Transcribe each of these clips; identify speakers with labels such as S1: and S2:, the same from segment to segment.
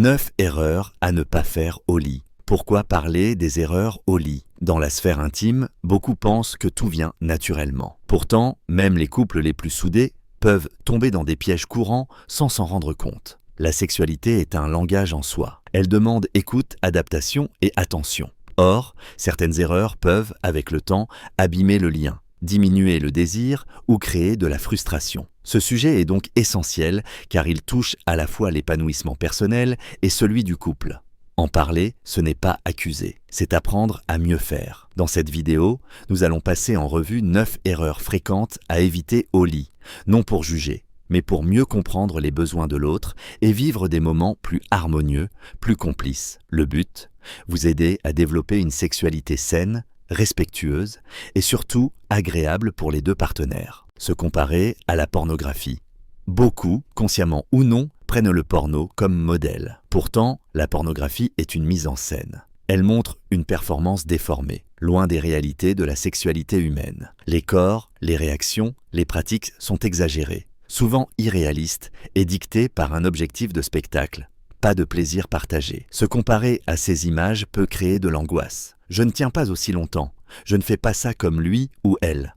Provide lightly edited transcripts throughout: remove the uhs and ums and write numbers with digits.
S1: 9 erreurs à ne pas faire au lit. Pourquoi parler des erreurs au lit? Dans la sphère intime, beaucoup pensent que tout vient naturellement. Pourtant, même les couples les plus soudés peuvent tomber dans des pièges courants sans s'en rendre compte. La sexualité est un langage en soi. Elle demande écoute, adaptation et attention. Or, certaines erreurs peuvent, avec le temps, abîmer le lien, diminuer le désir ou créer de la frustration. Ce sujet est donc essentiel car il touche à la fois l'épanouissement personnel et celui du couple. En parler, ce n'est pas accuser, c'est apprendre à mieux faire. Dans cette vidéo, nous allons passer en revue 9 erreurs fréquentes à éviter au lit, non pour juger, mais pour mieux comprendre les besoins de l'autre et vivre des moments plus harmonieux, plus complices. Le but, vous aider à développer une sexualité saine, respectueuse et surtout agréable pour les deux partenaires. Se comparer à la pornographie. Beaucoup, consciemment ou non, prennent le porno comme modèle. Pourtant, la pornographie est une mise en scène. Elle montre une performance déformée, loin des réalités de la sexualité humaine. Les corps, les réactions, les pratiques sont exagérées, souvent irréalistes et dictées par un objectif de spectacle, pas de plaisir partagé. Se comparer à ces images peut créer de l'angoisse. Je ne tiens pas aussi longtemps, je ne fais pas ça comme lui ou elle.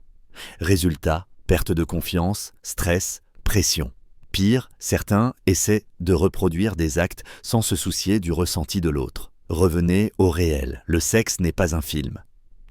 S1: Résultat, perte de confiance, stress, pression. Pire, certains essaient de reproduire des actes sans se soucier du ressenti de l'autre. Revenez au réel. Le sexe n'est pas un film.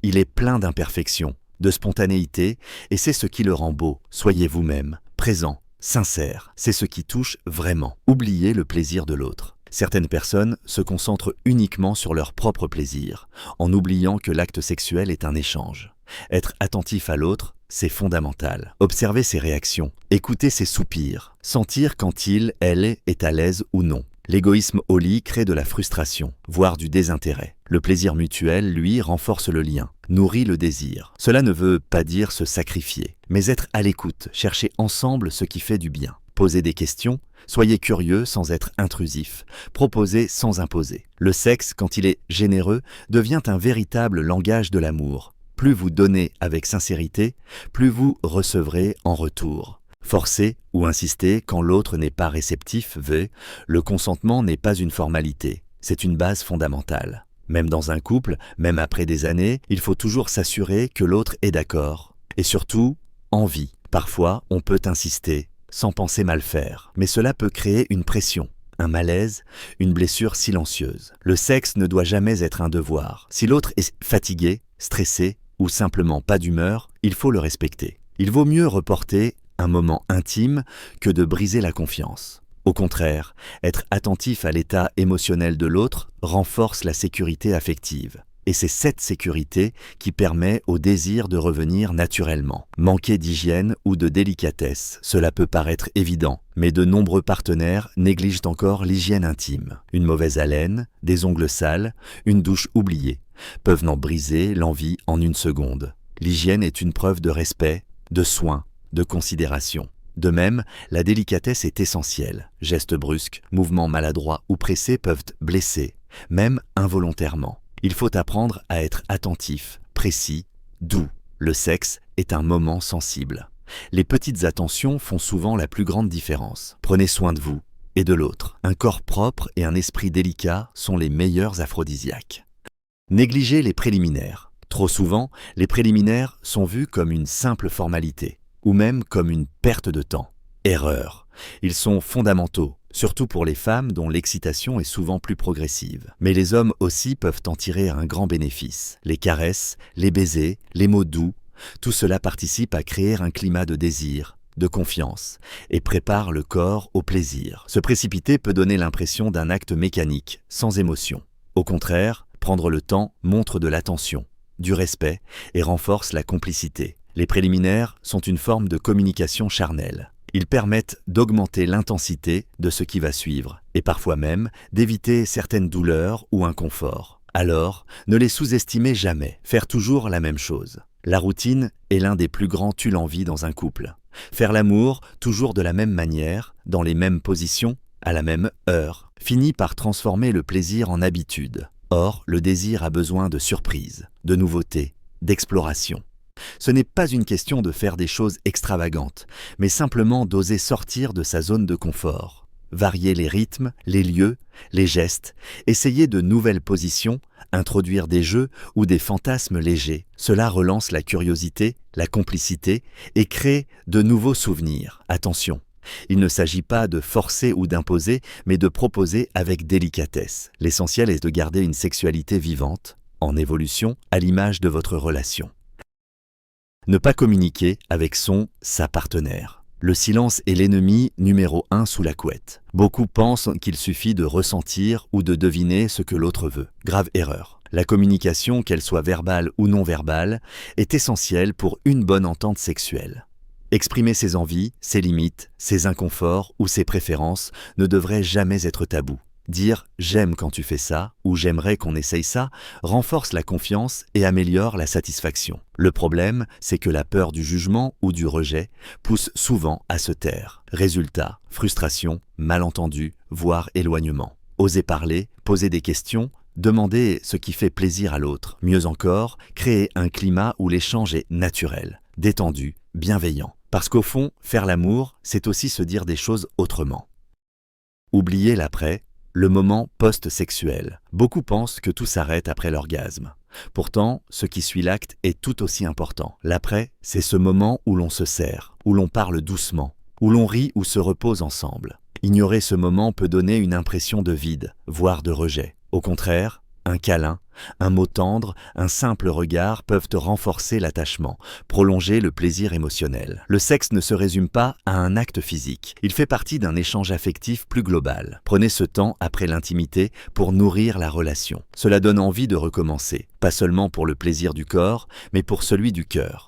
S1: Il est plein d'imperfections, de spontanéité, et c'est ce qui le rend beau. Soyez vous-même, présent, sincère. C'est ce qui touche vraiment. Oubliez le plaisir de l'autre. Certaines personnes se concentrent uniquement sur leur propre plaisir, en oubliant que l'acte sexuel est un échange. Être attentif à l'autre, c'est fondamental. Observer ses réactions, écouter ses soupirs, sentir quand elle est à l'aise ou non. L'égoïsme au lit crée de la frustration, voire du désintérêt. Le plaisir mutuel, lui, renforce le lien, nourrit le désir. Cela ne veut pas dire se sacrifier, mais être à l'écoute, chercher ensemble ce qui fait du bien. Posez des questions, soyez curieux sans être intrusif, proposez sans imposer. Le sexe, quand il est généreux, devient un véritable langage de l'amour. Plus vous donnez avec sincérité, plus vous recevrez en retour. Forcer ou insister quand l'autre n'est pas réceptif, le consentement n'est pas une formalité, c'est une base fondamentale. Même dans un couple, même après des années, il faut toujours s'assurer que l'autre est d'accord. Et surtout, envie. Parfois, on peut insister, sans penser mal faire, mais cela peut créer une pression, un malaise, une blessure silencieuse. Le sexe ne doit jamais être un devoir. Si l'autre est fatigué, stressé ou simplement pas d'humeur, il faut le respecter. Il vaut mieux reporter un moment intime que de briser la confiance. Au contraire, être attentif à l'état émotionnel de l'autre renforce la sécurité affective. Et c'est cette sécurité qui permet au désir de revenir naturellement. Manquer d'hygiène ou de délicatesse, cela peut paraître évident, mais de nombreux partenaires négligent encore l'hygiène intime. Une mauvaise haleine, des ongles sales, une douche oubliée peuvent en briser l'envie en une seconde. L'hygiène est une preuve de respect, de soin, de considération. De même, la délicatesse est essentielle. Gestes brusques, mouvements maladroits ou pressés peuvent blesser, même involontairement. Il faut apprendre à être attentif, précis, doux. Le sexe est un moment sensible. Les petites attentions font souvent la plus grande différence. Prenez soin de vous et de l'autre. Un corps propre et un esprit délicat sont les meilleurs aphrodisiaques. Négligez les préliminaires. Trop souvent, les préliminaires sont vus comme une simple formalité, ou même comme une perte de temps. Erreur. Ils sont fondamentaux, surtout pour les femmes dont l'excitation est souvent plus progressive. Mais les hommes aussi peuvent en tirer un grand bénéfice. Les caresses, les baisers, les mots doux, tout cela participe à créer un climat de désir, de confiance, et prépare le corps au plaisir. Se précipiter peut donner l'impression d'un acte mécanique, sans émotion. Au contraire, prendre le temps montre de l'attention, du respect et renforce la complicité. Les préliminaires sont une forme de communication charnelle. Ils permettent d'augmenter l'intensité de ce qui va suivre, et parfois même d'éviter certaines douleurs ou inconforts. Alors, ne les sous-estimez jamais. Faire toujours la même chose. La routine est l'un des plus grands tue-l'envie dans un couple. Faire l'amour toujours de la même manière, dans les mêmes positions, à la même heure, finit par transformer le plaisir en habitude. Or, le désir a besoin de surprises, de nouveautés, d'exploration. Ce n'est pas une question de faire des choses extravagantes, mais simplement d'oser sortir de sa zone de confort. varier les rythmes, les lieux, les gestes, essayer de nouvelles positions, introduire des jeux ou des fantasmes légers. Cela relance la curiosité, la complicité et crée de nouveaux souvenirs. Attention, il ne s'agit pas de forcer ou d'imposer, mais de proposer avec délicatesse. L'essentiel est de garder une sexualité vivante, en évolution, à l'image de votre relation. Ne pas communiquer avec sa partenaire. Le silence est l'ennemi numéro 1 sous la couette. Beaucoup pensent qu'il suffit de ressentir ou de deviner ce que l'autre veut. Grave erreur. La communication, qu'elle soit verbale ou non verbale, est essentielle pour une bonne entente sexuelle. Exprimer ses envies, ses limites, ses inconforts ou ses préférences ne devrait jamais être tabou. Dire « j'aime quand tu fais ça » ou « j'aimerais qu'on essaye ça » renforce la confiance et améliore la satisfaction. Le problème, c'est que la peur du jugement ou du rejet pousse souvent à se taire. Résultat, frustration, malentendu, voire éloignement. Oser parler, poser des questions, demander ce qui fait plaisir à l'autre. Mieux encore, créer un climat où l'échange est naturel, détendu, bienveillant. Parce qu'au fond, faire l'amour, c'est aussi se dire des choses autrement. Oubliez l'après, le moment post-sexuel. Beaucoup pensent que tout s'arrête après l'orgasme. Pourtant, ce qui suit l'acte est tout aussi important. L'après, c'est ce moment où l'on se serre, où l'on parle doucement, où l'on rit ou se repose ensemble. Ignorer ce moment peut donner une impression de vide, voire de rejet. Au contraire, un câlin, un mot tendre, un simple regard peuvent renforcer l'attachement, prolonger le plaisir émotionnel. Le sexe ne se résume pas à un acte physique. Il fait partie d'un échange affectif plus global. Prenez ce temps après l'intimité pour nourrir la relation. Cela donne envie de recommencer, pas seulement pour le plaisir du corps, mais pour celui du cœur.